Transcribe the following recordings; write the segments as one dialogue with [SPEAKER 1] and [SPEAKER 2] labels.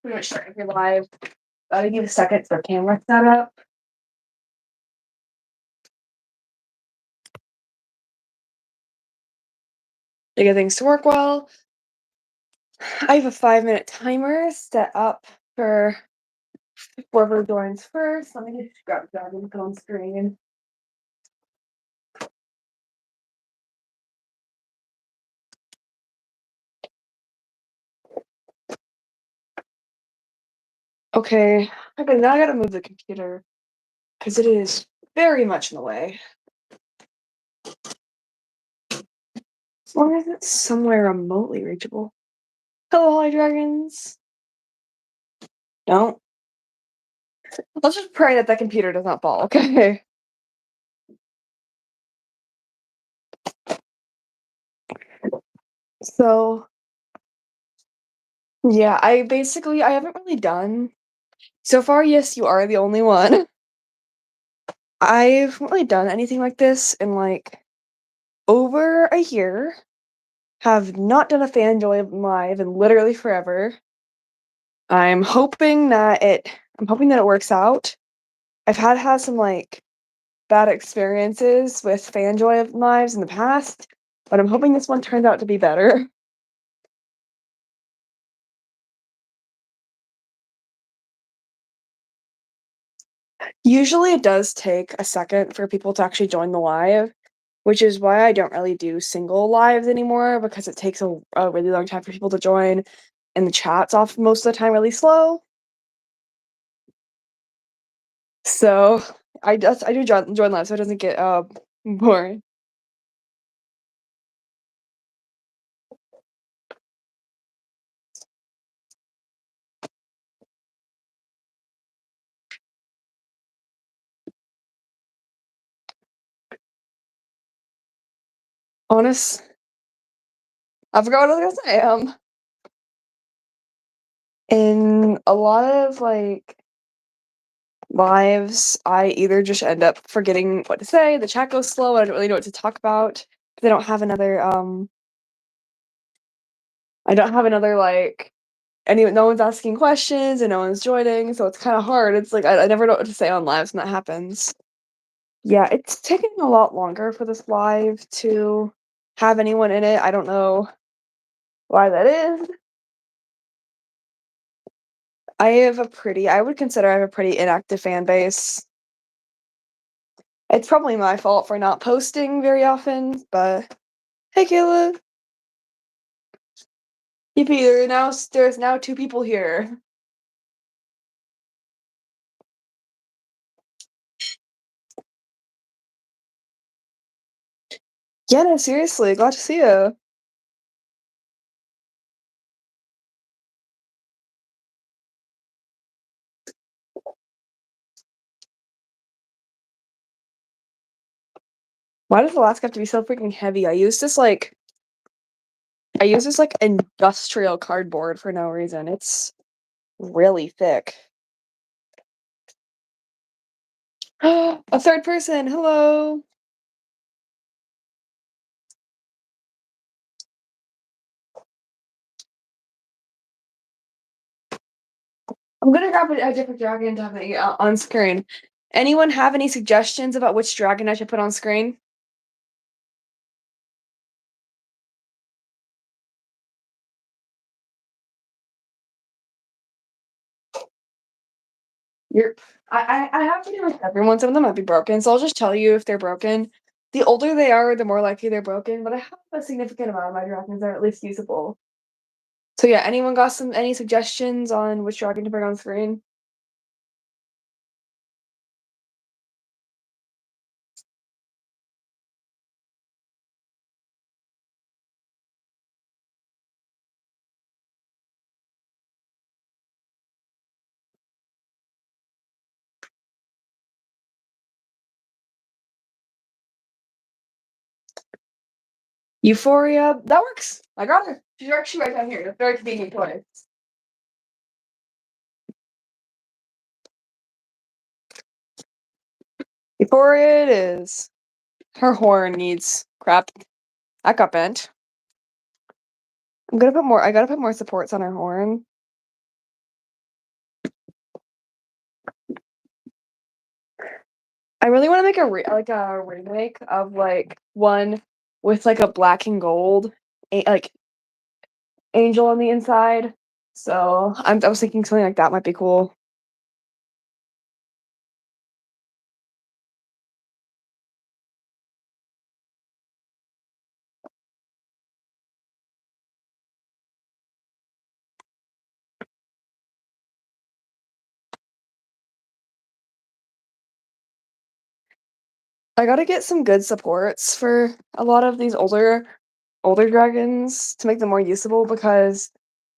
[SPEAKER 1] pretty much start every live. Gotta give a second for camera setup. To get things to work well. I have a 5-minute timer set up for whoever joins first. Let me just grab that and put on screen. Okay, now I gotta move the computer because it is very much in the way. As long as it's somewhere remotely reachable. Hello, Holly Dragons. Don't. Let's just pray that computer does not fall, okay? So, yeah, I haven't really done. So far, yes, you are the only one. I haven't really done anything like this in like over a year. Have not done a FanJoy live in literally forever. I'm hoping that it works out. I've had some like bad experiences with FanJoy lives in the past, but I'm hoping this one turns out to be better. Usually it does take a second for people to actually join the live, which is why I don't really do single lives anymore, because it takes a really long time for people to join, and the chat's off most of the time really slow. So I do join live so it doesn't get boring. Honest, I forgot what I was gonna say. In a lot of like lives, I either just end up forgetting what to say, the chat goes slow, I don't really know what to talk about. I don't have another like no one's asking questions and no one's joining, so it's kind of hard. It's like I never know what to say on lives when that happens. Yeah, it's taking a lot longer for this live to have anyone in it. I don't know why that is. I would consider I have a pretty inactive fan base. It's probably my fault for not posting very often, but hey, Caleb. Yippee, there's now 2 people here. Yeah, no, seriously, glad to see you. Why does Alaska have to be so freaking heavy? I use this like industrial cardboard for no reason. It's really thick. A third person, hello. I'm gonna grab a different dragon to have it on screen. Anyone have any suggestions about which dragon I should put on screen? I have pretty much everyone. Some of them might be broken, so I'll just tell you if they're broken. The older they are, the more likely they're broken, but I have a significant amount of my dragons that are at least usable. So yeah, anyone got any suggestions on which dragon to bring on screen? Euphoria, that works. I got her. She's actually right down here. That's very convenient choice. Euphoria it is. Her horn needs crap. That got bent. I gotta put more supports on her horn. I really wanna make a remake of, like, one with, like, a black and gold like, angel on the inside. So, I was thinking something like that might be cool. I gotta get some good supports for a lot of these older dragons to make them more usable because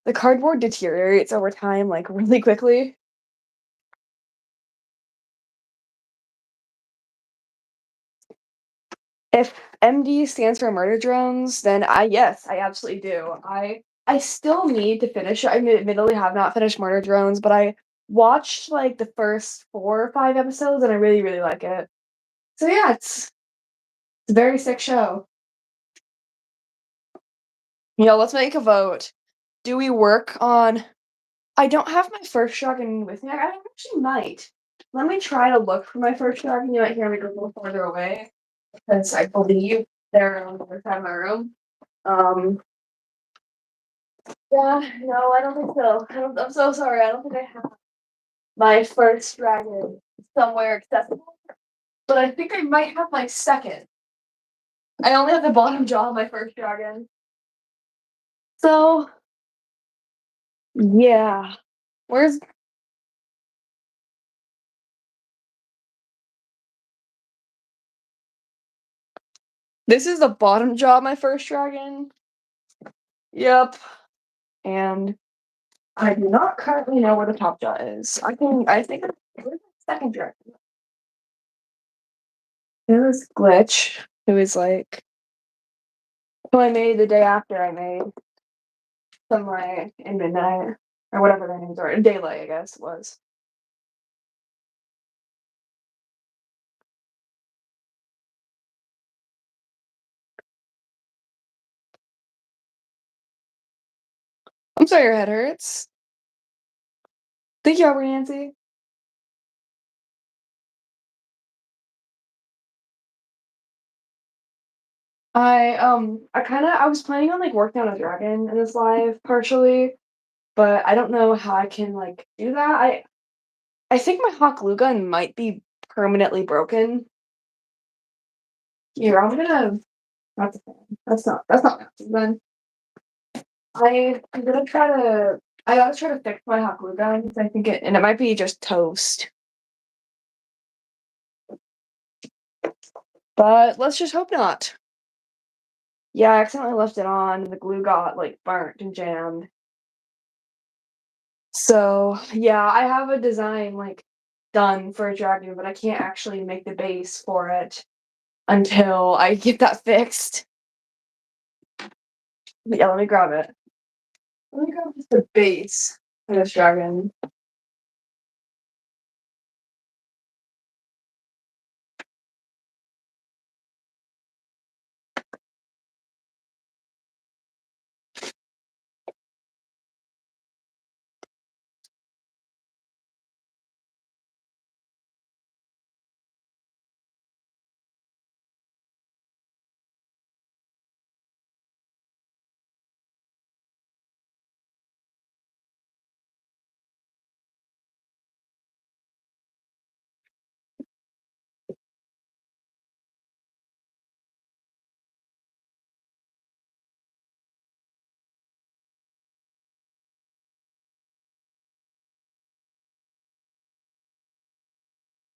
[SPEAKER 1] the cardboard deteriorates over time, like, really quickly. If MD stands for murder drones, then I absolutely do. I still need to finish it. I admittedly have not finished Murder Drones, but I watched, like, the first 4 or 5 episodes, and I really, really like it. So, yeah, it's a very sick show. Let's make a vote. Do we work on I don't have my first dragon with me. I actually might. Let me try to look for my first dragon. You might hear me go a little farther away because I believe they're on the other side of my room. Um, yeah, no, I don't think so. I'm so sorry. I don't think I have my first dragon somewhere accessible, but I think I might have my second. I only have the bottom jaw of my first dragon. So, yeah. Where's This is the bottom jaw of my first dragon. Yep. And I do not currently know where the top jaw is. I think where's the second dragon? It was Glitch, who is like who I made the day after I made Sunlight and Midnight, or whatever their names are. Daylight, I guess it was. I'm sorry your head hurts. Thank you, Albert Nancy. I was planning on like working on a dragon in this live partially, but I don't know how I can like do that. I think my hot glue gun might be permanently broken. Here, that's a fan. That's not my gun. I'm gonna try to I gotta try to fix my hot glue gun because I think it might be just toast. But let's just hope not. Yeah, I accidentally left it on and the glue got like burnt and jammed. So yeah, I have a design like done for a dragon, but I can't actually make the base for it until I get that fixed. But yeah, let me grab it. Let me grab just the base for this dragon.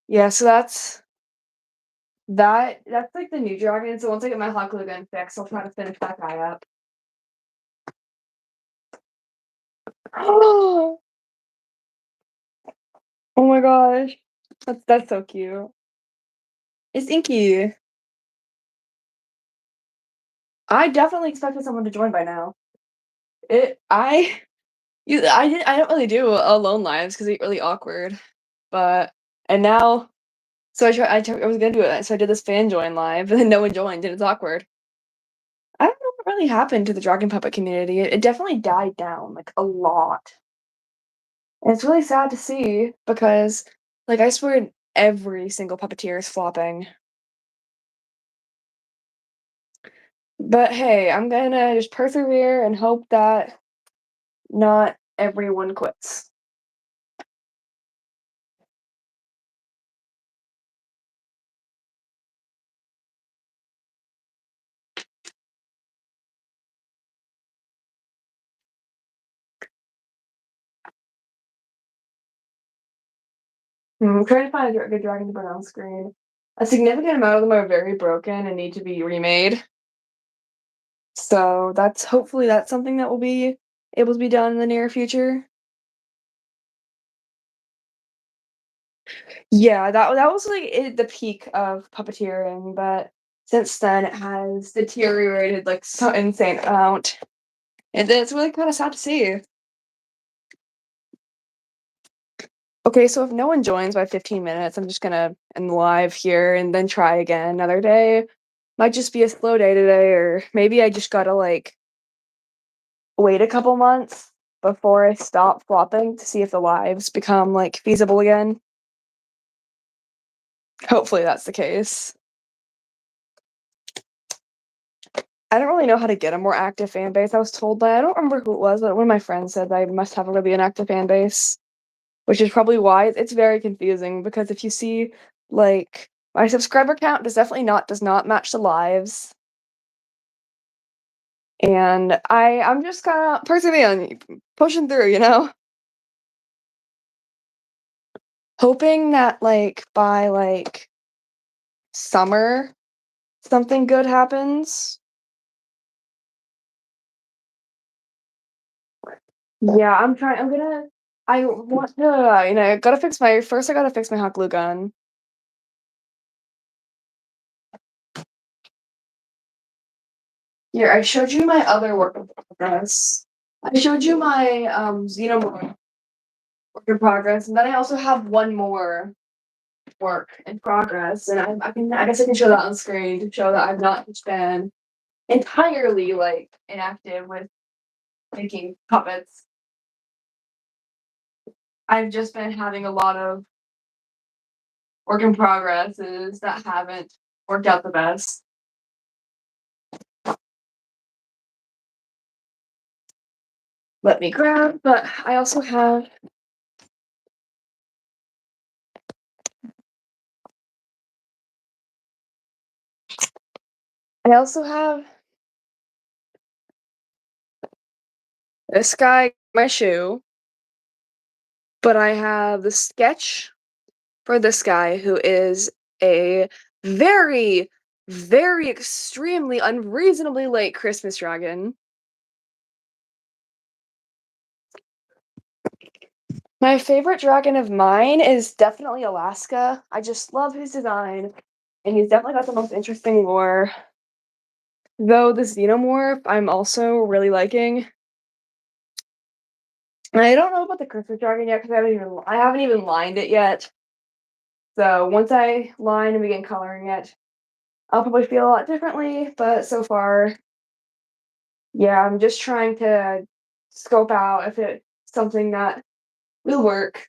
[SPEAKER 1] Yeah, so that's like the new dragon. So once I get my hot glue gun fixed, I'll try to finish that guy up. Oh my gosh. That's so cute. It's Inky. I definitely expected someone to join by now. It I don't really do alone lives because they get really awkward. But and now I was gonna do it, so I did this fan join live, and then no one joined, and it's awkward. I don't know what really happened to the Dragon Puppet community. It definitely died down like a lot. And it's really sad to see because like I swear every single puppeteer is flopping. But hey, I'm gonna just persevere and hope that not everyone quits. I'm trying to find a good dragon to put on screen. A significant amount of them are very broken and need to be remade. So that's hopefully that's something that will be able to be done in the near future. Yeah, that was like the peak of puppeteering, but since then it has deteriorated like so insane amount, and it's really kind of sad to see. Okay, so if no one joins by 15 minutes, I'm just gonna end live here and then try again another day. Might just be a slow day today, or maybe I just gotta like wait a couple months before I stop flopping to see if the lives become like feasible again. Hopefully that's the case. I don't really know how to get a more active fan base. I was told by I don't remember who it was, but one of my friends said I must have a really inactive fan base, which is probably why it's very confusing because if you see like my subscriber count does not match the lives. And I'm just kind of persevering, pushing through, you know, hoping that like by like summer something good happens. Yeah, I'm trying. I want to. Gotta fix my first. I gotta fix my hot glue gun. Here, I showed you my other work in progress. I showed you my Xenomorph work in progress, and then I also have one more work in progress, and I guess I can show that on screen to show that I've not just been entirely like inactive with making puppets. I've just been having a lot of work in progresses that haven't worked out the best. Let me grab, but I also have this guy, my shoe, but I have the sketch for this guy who is a very, very extremely unreasonably late Christmas dragon. My favorite dragon of mine is definitely Alaska. I just love his design, and he's definitely got the most interesting lore. Though the Xenomorph, I'm also really liking. And I don't know about the Christmas dragon yet because I haven't even lined it yet. So once I line and begin coloring it, I'll probably feel a lot differently. But so far, yeah, I'm just trying to scope out if it's something that will work.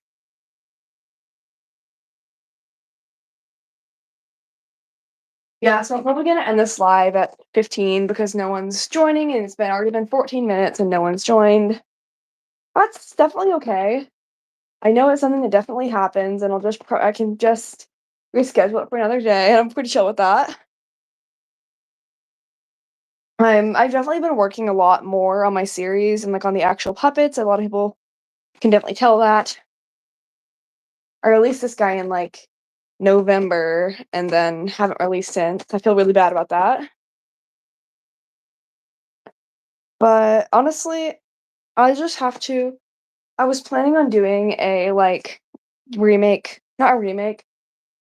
[SPEAKER 1] Yeah, so I'm probably gonna end this live at 15 because no one's joining and it's been already been 14 minutes and no one's joined. That's definitely okay. I know it's something that definitely happens and I can just reschedule it for another day and I'm pretty chill with that. I've definitely been working a lot more on my series and like on the actual puppets. A lot of people can definitely tell that. I released this guy in like November and then haven't released since. I feel really bad about that. But honestly, I just have to I was planning on doing a like remake, not a remake,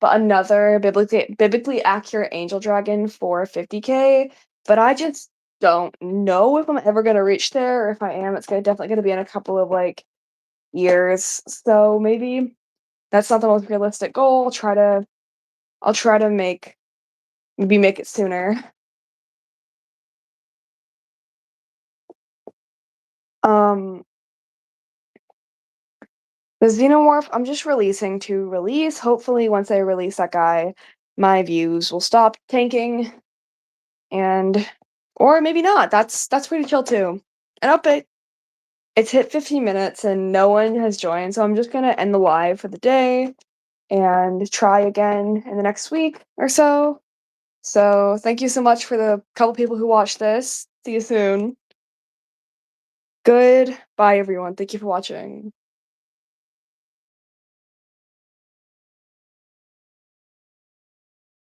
[SPEAKER 1] but another biblically accurate Angel Dragon for 50K, but I just don't know if I'm ever gonna reach there, or if I am, it's definitely gonna be in a couple of like years. So maybe that's not the most realistic goal. I'll try to maybe make it sooner. Um The Xenomorph, I'm just releasing to release. Hopefully, once I release that guy, my views will stop tanking, and or maybe not. That's pretty chill too. And update. It's hit 15 minutes and no one has joined, so I'm just gonna end the live for the day and try again in the next week or so. So thank you so much for the couple people who watched this. See you soon. Goodbye, everyone. Thank you for watching.